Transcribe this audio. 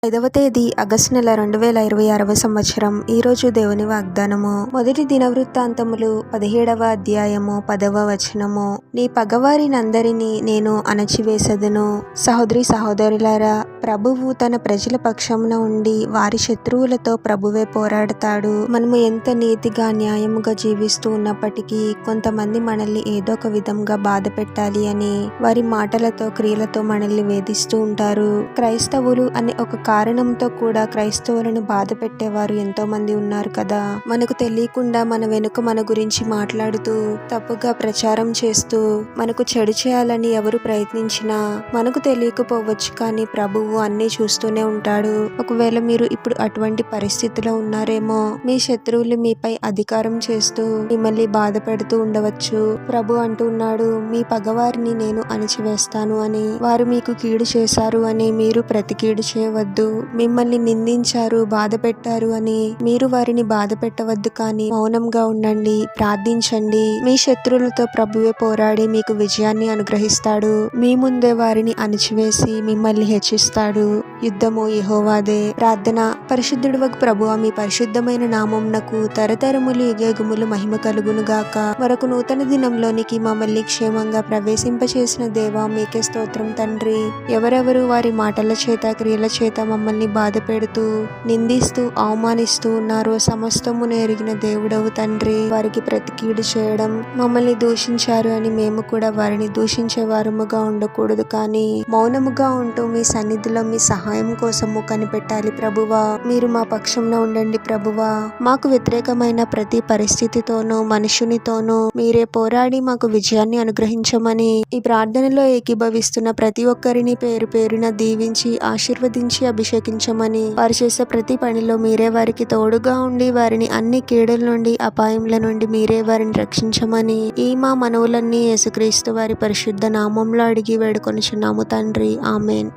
5వ తేదీ ఆగస్టు నెల 2026వ సంవత్సరం. ఈరోజు దేవుని వాగ్దానము. మొదటి దినవృత్తాంతములు 17వ అధ్యాయము 10వ వచనము. నీ పగవారినందరినీ నేను అణచివేసెదను. సహోదరి సహోదరులారా, ప్రభువు తన ప్రజల పక్షమున ఉండి వారి శత్రువులతో ప్రభువే పోరాడతాడు. మనము ఎంత నీతిగా న్యాయముగా జీవిస్తూ ఉన్నప్పటికీ కొంతమంది మనల్ని ఏదో ఒక విధంగా బాధ పెట్టాలి అని వారి మాటలతో క్రియలతో మనల్ని వేధిస్తూ ఉంటారు. క్రైస్తవులు అనే ఒక కారణంతో కూడా క్రైస్తవులను బాధ పెట్టేవారు ఎంతో మంది ఉన్నారు కదా. మనకు తెలియకుండా మన వెనుక మన గురించి మాట్లాడుతూ తప్పుగా ప్రచారం చేస్తూ మనకు చెడు చేయాలని ఎవరు ప్రయత్నించినా మనకు తెలియకపోవచ్చు, కానీ ప్రభువు అన్నీ చూస్తూనే ఉంటాడు. ఒకవేళ మీరు ఇప్పుడు అటువంటి పరిస్థితిలో ఉన్నారేమో, మీ శత్రువులు మీపై అధికారం చేస్తూ మిమ్మల్ని బాధ పెడుతూ ఉండవచ్చు. ప్రభు అంటున్నాడు, మీ పగవారిని నేను అణిచివేస్తాను అని. వారు మీకు కీడు చేశారు అని మీరు ప్రతి కీడు చేయవద్దు. మిమ్మల్ని నిందించారు, బాధ పెట్టారు అని మీరు వారిని బాధ పెట్టవద్దు, కానీ మౌనంగా ఉండండి, ప్రార్థించండి. మీ శత్రువులతో ప్రభువే పోరాడి మీకు విజయాన్ని అనుగ్రహిస్తాడు. మీ ముందే వారిని అణిచివేసి మిమ్మల్ని హెచ్చిస్తాడు. యుద్ధము యెహోవాదే. ప్రార్థన. పరిశుద్ధుడవగు ప్రభువా, మీ పరిశుద్ధమైన నామమునకు తరతరములు యుగయుగములు మహిమ కలుగును గాక. మరొక నూతన దినంలోనికి మమ్మల్ని క్షేమంగా ప్రవేశింపచేసిన దేవా, మీకే స్తోత్రం తండ్రి. ఎవరెవరు వారి మాటల చేత క్రియల చేత మమ్మల్ని బాధ పెడుతూ నిందిస్తూ అవమానిస్తూ ఉన్నారో సమస్తమును ఎరిగిన దేవుడవు తండ్రి. వారికి ప్రతి కీడు చేయడం, మమ్మల్ని దూషించారు అని మేము కూడా వారిని దూషించే వారముగా ఉండకూడదు, కానీ మౌనముగా ఉంటూ మీ సన్నిధిలో మీ సహాయం కోసము కనిపెట్టాలి ప్రభువా. మీరు మా పక్షంలో ఉండండి ప్రభువా. మాకు వ్యతిరేకమైన ప్రతి పరిస్థితితోనూ మనుషునితోనూ మీరే పోరాడి మాకు విజయాన్ని అనుగ్రహించమని ఈ ప్రార్థనలో ఏకీభవిస్తున్న ప్రతి ఒక్కరిని పేరు పేరున దీవించి ఆశీర్వదించి అభిషేకించమని, వారు చేసే ప్రతి పనిలో మీరే వారికి తోడుగా ఉండి వారిని అన్ని కీడుల నుండి అపాయముల నుండి మీరే వారిని రక్షించమని ఈ మా మనవులన్నీ యేసుక్రీస్తు వారి పరిశుద్ధ నామంలో అడిగి వేడుకొనుచున్నాము తండ్రి. ఆమేన్.